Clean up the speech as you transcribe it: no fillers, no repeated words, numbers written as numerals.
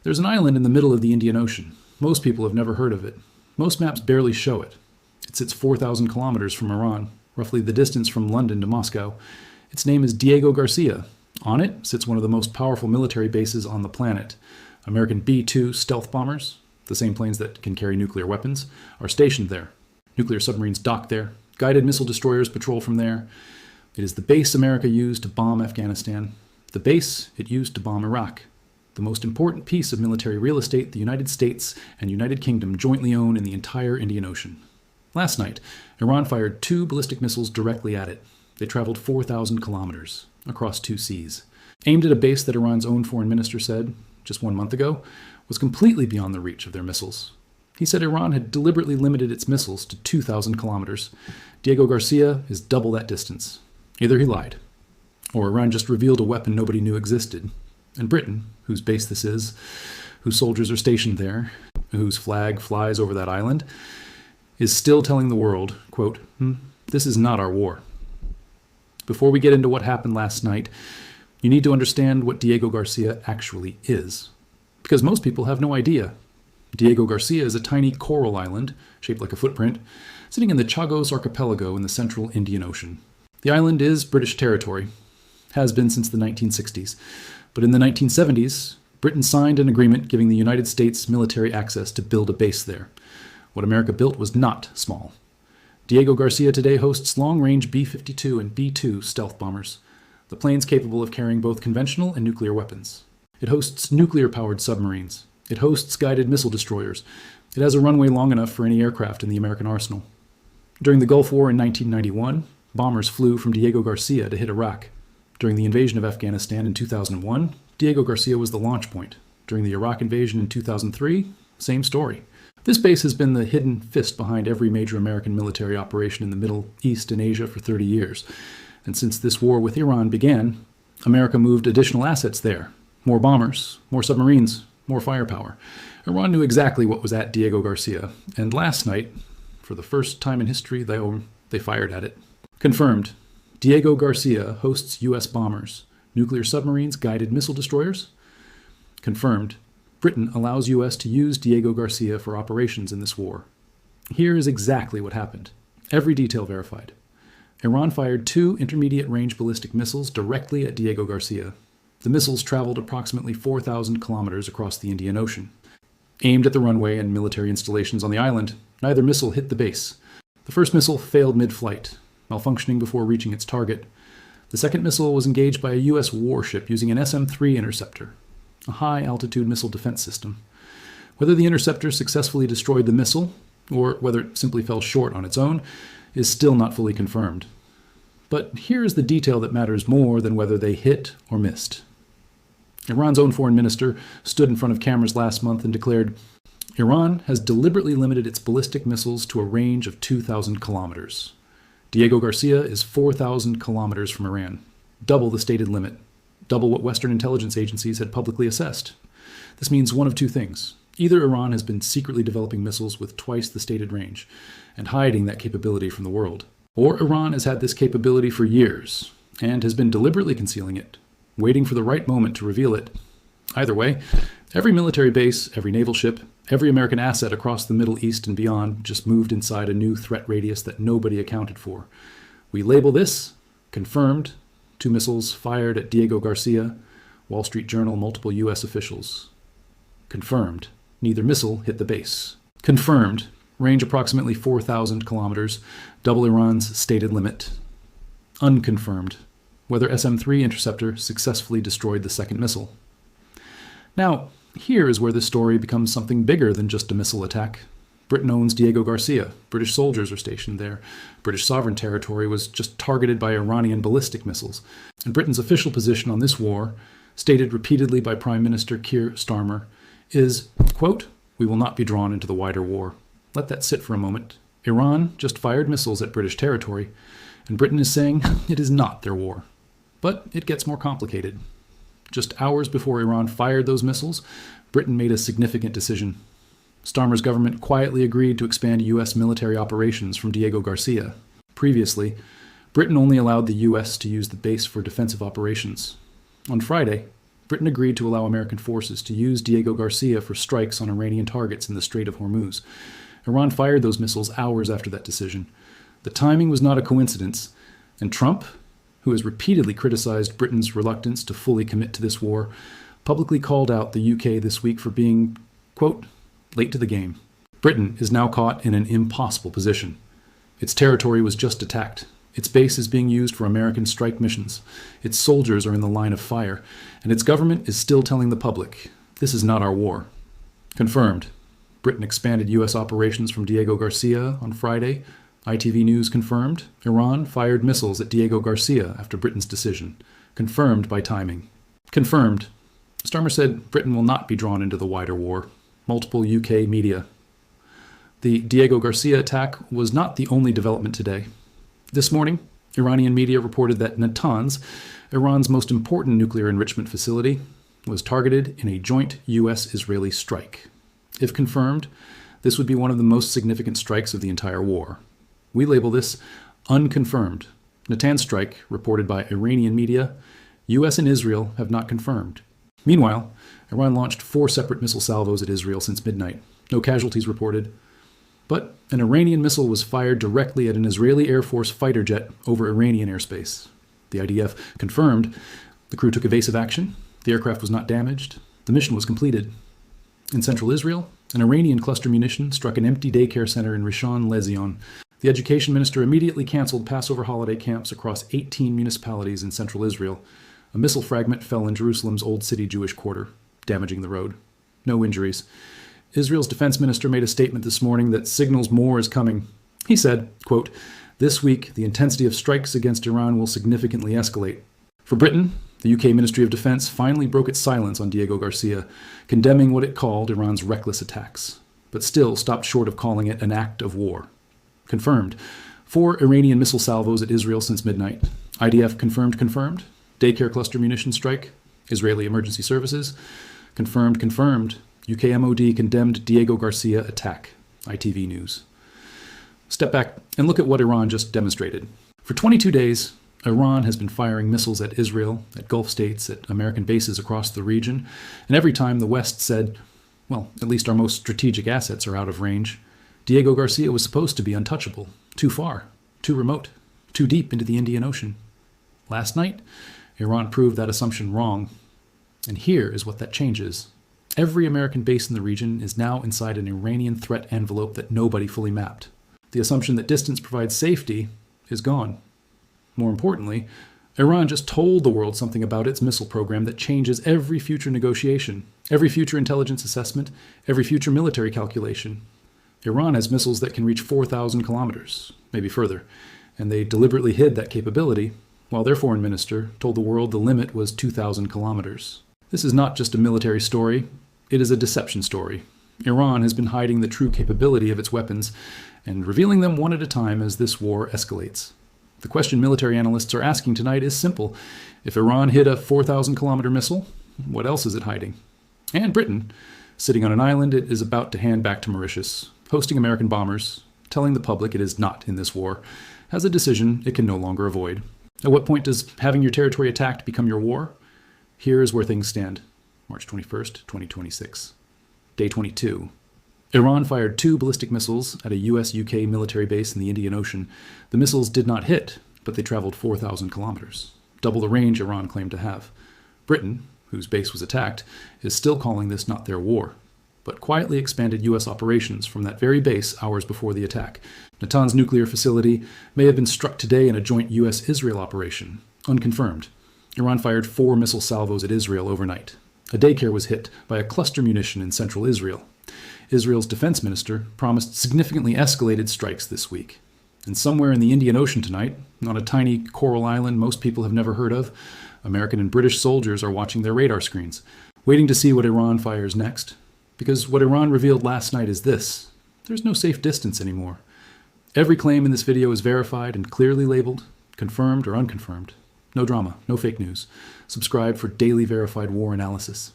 There's an island in the middle of the Indian Ocean. Most people have never heard of it. Most maps barely show it. It sits 4,000 kilometers from Iran, roughly the distance from London to Moscow. Its name is Diego Garcia. On it sits one of the most powerful military bases on the planet. American B-2 stealth bombers, the same planes that can carry nuclear weapons, are stationed there. Nuclear submarines dock there. Guided missile destroyers patrol from there. It is the base America used to bomb Afghanistan. The base it used to bomb Iraq. The most important piece of military real estate the United States and United Kingdom jointly own in the entire Indian Ocean. Last night, Iran fired 2 ballistic missiles directly at it. They traveled 4,000 kilometers across 2 seas. Aimed at a base that Iran's own foreign minister said, just 1 month ago, was completely beyond the reach of their missiles. He said Iran had deliberately limited its missiles to 2,000 kilometers. Diego Garcia is double that distance. Either he lied, or Iran just revealed a weapon nobody knew existed. And Britain, whose base this is, whose soldiers are stationed there, whose flag flies over that island, is still telling the world, quote, "This is not our war." Before we get into what happened last night, you need to understand what Diego Garcia actually is. Because most people have no idea. Diego Garcia is a tiny coral island, shaped like a footprint, sitting in the Chagos archipelago in the central Indian Ocean. The island is British territory, has been since the 1960s. But in the 1970s, Britain signed an agreement giving the United States military access to build a base there. What America built was not small. Diego Garcia today hosts long-range B-52 and B-2 stealth bombers, the planes capable of carrying both conventional and nuclear weapons. It hosts nuclear-powered submarines. It hosts guided missile destroyers. It has a runway long enough for any aircraft in the American arsenal. During the Gulf War in 1991, bombers flew from Diego Garcia to hit Iraq. During the invasion of Afghanistan in 2001, Diego Garcia was the launch point. During the Iraq invasion in 2003, same story. This base has been the hidden fist behind every major American military operation in the Middle East and Asia for 30 years. And since this war with Iran began, America moved additional assets there. More bombers, more submarines, more firepower. Iran knew exactly what was at Diego Garcia, and last night, for the first time in history, they fired at it. Confirmed. Diego Garcia hosts U.S. bombers, nuclear submarines, guided missile destroyers. Confirmed. Britain allows U.S. to use Diego Garcia for operations in this war. Here is exactly what happened. Every detail verified. Iran fired 2 intermediate-range ballistic missiles directly at Diego Garcia. The missiles traveled approximately 4,000 kilometers across the Indian Ocean. Aimed at the runway and military installations on the island, neither missile hit the base. The first missile failed mid-flight, malfunctioning before reaching its target. The second missile was engaged by a U.S. warship using an SM-3 interceptor, a high-altitude missile defense system. Whether the interceptor successfully destroyed the missile, or whether it simply fell short on its own, is still not fully confirmed. But here is the detail that matters more than whether they hit or missed. Iran's own foreign minister stood in front of cameras last month and declared, "Iran has deliberately limited its ballistic missiles to a range of 2,000 kilometers. Diego Garcia is 4,000 kilometers from Iran, double the stated limit, double what Western intelligence agencies had publicly assessed. This means one of 2 things. Either Iran has been secretly developing missiles with twice the stated range and hiding that capability from the world, or Iran has had this capability for years and has been deliberately concealing it, waiting for the right moment to reveal it. Either way, every military base, every naval ship, every American asset across the Middle East and beyond just moved inside a new threat radius that nobody accounted for. We label this confirmed. 2 missiles fired at Diego Garcia. Wall Street Journal, multiple U.S. officials. Confirmed. Neither missile hit the base. Confirmed. Range approximately 4,000 kilometers, double Iran's stated limit. Unconfirmed. Whether SM-3 interceptor successfully destroyed the second missile. Now, here is where this story becomes something bigger than just a missile attack. Britain owns Diego Garcia. British soldiers are stationed there. British sovereign territory was just targeted by Iranian ballistic missiles. And Britain's official position on this war, stated repeatedly by Prime Minister Keir Starmer, is, quote, "We will not be drawn into the wider war." Let that sit for a moment. Iran just fired missiles at British territory, and Britain is saying it is not their war. But it gets more complicated. Just hours before Iran fired those missiles, Britain made a significant decision. Starmer's government quietly agreed to expand U.S. military operations from Diego Garcia. Previously, Britain only allowed the U.S. to use the base for defensive operations. On Friday, Britain agreed to allow American forces to use Diego Garcia for strikes on Iranian targets in the Strait of Hormuz. Iran fired those missiles hours after that decision. The timing was not a coincidence, and Trump, who has repeatedly criticized Britain's reluctance to fully commit to this war, publicly called out the UK this week for being, quote, late to the game. Britain is now caught in an impossible position. Its territory was just attacked. Its base is being used for American strike missions. Its soldiers are in the line of fire, and its government is still telling the public, this is not our war. Confirmed. Britain expanded U.S. operations from Diego Garcia on Friday. ITV News confirmed. Iran fired missiles at Diego Garcia after Britain's decision. Confirmed by timing. Confirmed. Starmer said Britain will not be drawn into the wider war. Multiple UK media. The Diego Garcia attack was not the only development today. This morning, Iranian media reported that Natanz, Iran's most important nuclear enrichment facility, was targeted in a joint U.S.-Israeli strike. If confirmed, this would be one of the most significant strikes of the entire war. We label this unconfirmed. Natanz strike, reported by Iranian media, U.S. and Israel have not confirmed. Meanwhile, Iran launched 4 separate missile salvos at Israel since midnight. No casualties reported. But an Iranian missile was fired directly at an Israeli Air Force fighter jet over Iranian airspace. The IDF confirmed the crew took evasive action, the aircraft was not damaged, the mission was completed. In central Israel, an Iranian cluster munition struck an empty daycare center in Rishon LeZion. The education minister immediately canceled Passover holiday camps across 18 municipalities in central Israel. A missile fragment fell in Jerusalem's Old City Jewish quarter, damaging the road. No injuries. Israel's defense minister made a statement this morning that signals more is coming. He said, quote, this week, the intensity of strikes against Iran will significantly escalate. For Britain, the UK Ministry of Defense finally broke its silence on Diego Garcia, condemning what it called Iran's reckless attacks, but still stopped short of calling it an act of war. Confirmed. 4 Iranian missile salvos at Israel since midnight. IDF confirmed. Daycare cluster munition strike. Israeli Emergency Services. Confirmed. UK MOD condemned Diego Garcia attack. ITV News. Step back and look at what Iran just demonstrated. For 22 days, Iran has been firing missiles at Israel, at Gulf states, at American bases across the region, and every time the West said, well, at least our most strategic assets are out of range, Diego Garcia was supposed to be untouchable, too far, too remote, too deep into the Indian Ocean. Last night, Iran proved that assumption wrong. And here is what that changes. Every American base in the region is now inside an Iranian threat envelope that nobody fully mapped. The assumption that distance provides safety is gone. More importantly, Iran just told the world something about its missile program that changes every future negotiation, every future intelligence assessment, every future military calculation. Iran has missiles that can reach 4,000 kilometers, maybe further, and they deliberately hid that capability, while their foreign minister told the world the limit was 2,000 kilometers. This is not just a military story, it is a deception story. Iran has been hiding the true capability of its weapons and revealing them one at a time as this war escalates. The question military analysts are asking tonight is simple. If Iran hid a 4,000-kilometer missile, what else is it hiding? And Britain, sitting on an island it is about to hand back to Mauritius, hosting American bombers, telling the public it is not in this war, has a decision it can no longer avoid. At what point does having your territory attacked become your war? Here is where things stand. March 21st, 2026. Day 22. Iran fired 2 ballistic missiles at a US-UK military base in the Indian Ocean. The missiles did not hit, but they traveled 4,000 kilometers, double the range Iran claimed to have. Britain, whose base was attacked, is still calling this not their war, but quietly expanded US operations from that very base hours before the attack. Natanz nuclear facility may have been struck today in a joint US-Israel operation, unconfirmed. Iran fired 4 missile salvos at Israel overnight. A daycare was hit by a cluster munition in central Israel. Israel's defense minister promised significantly escalated strikes this week. And somewhere in the Indian Ocean tonight, on a tiny coral island most people have never heard of, American and British soldiers are watching their radar screens, waiting to see what Iran fires next. Because what Iran revealed last night is this: there's no safe distance anymore. Every claim in this video is verified and clearly labeled, confirmed or unconfirmed. No drama, no fake news. Subscribe for daily verified war analysis.